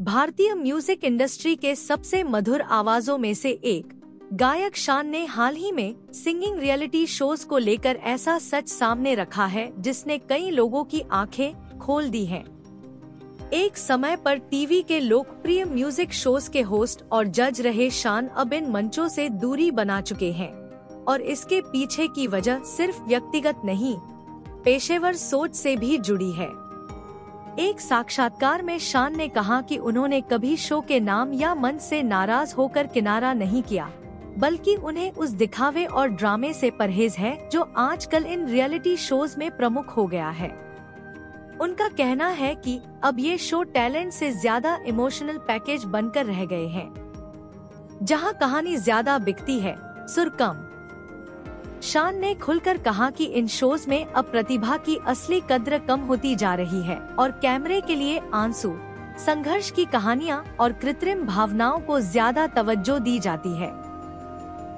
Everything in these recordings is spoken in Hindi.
भारतीय म्यूजिक इंडस्ट्री के सबसे मधुर आवाजों में से एक गायक शान ने हाल ही में सिंगिंग रियलिटी शोज को लेकर ऐसा सच सामने रखा है जिसने कई लोगों की आंखें खोल दी हैं। एक समय पर टीवी के लोकप्रिय म्यूजिक शोज के होस्ट और जज रहे शान अब इन मंचों से दूरी बना चुके हैं और इसके पीछे की वजह सिर्फ व्यक्तिगत नहीं, पेशेवर सोच से भी जुड़ी है। एक साक्षात्कार में शान ने कहा कि उन्होंने कभी शो के नाम या मंच से नाराज होकर किनारा नहीं किया, बल्कि उन्हें उस दिखावे और ड्रामे से परहेज है जो आजकल इन रियलिटी शोज में प्रमुख हो गया है। उनका कहना है कि अब ये शो टैलेंट से ज्यादा इमोशनल पैकेज बनकर रह गए हैं, जहां कहानी ज्यादा बिकती है, सुर कम। शान ने खुलकर कहा कि इन शोज में अब प्रतिभा की असली कद्र कम होती जा रही है और कैमरे के लिए आंसू, संघर्ष की कहानियां और कृत्रिम भावनाओं को ज्यादा तवज्जो दी जाती है।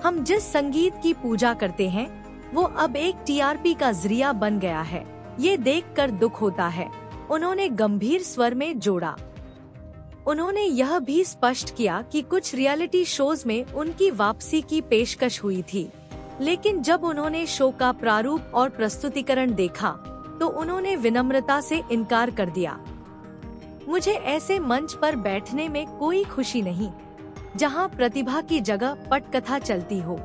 हम जिस संगीत की पूजा करते हैं वो अब एक टीआरपी का जरिया बन गया है, ये देखकर दुख होता है, उन्होंने गंभीर स्वर में जोड़ा। उन्होंने यह भी स्पष्ट किया कि कुछ रियलिटी शोज में उनकी वापसी की पेशकश हुई थी, लेकिन जब उन्होंने शो का प्रारूप और प्रस्तुतिकरण देखा तो उन्होंने विनम्रता से इनकार कर दिया। मुझे ऐसे मंच पर बैठने में कोई खुशी नहीं जहां प्रतिभा की जगह पटकथा चलती हो।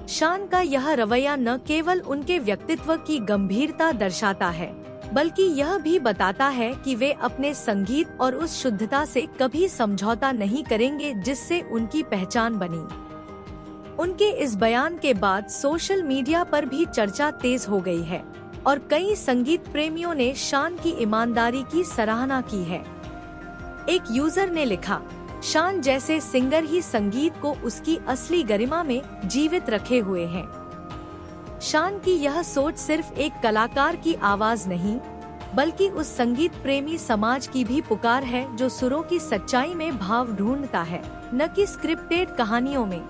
शान का यह रवैया न केवल उनके व्यक्तित्व की गंभीरता दर्शाता है, बल्कि यह भी बताता है कि वे अपने संगीत और उस शुद्धता से कभी समझौता नहीं करेंगे जिससे उनकी पहचान बनी। उनके इस बयान के बाद सोशल मीडिया पर भी चर्चा तेज हो गई है और कई संगीत प्रेमियों ने शान की ईमानदारी की सराहना की है। एक यूजर ने लिखा, शान जैसे सिंगर ही संगीत को उसकी असली गरिमा में जीवित रखे हुए हैं। शान की यह सोच सिर्फ एक कलाकार की आवाज नहीं, बल्कि उस संगीत प्रेमी समाज की भी पुकार है जो सुरों की सच्चाई में भाव ढूंढता है, न कि स्क्रिप्टेड कहानियों में।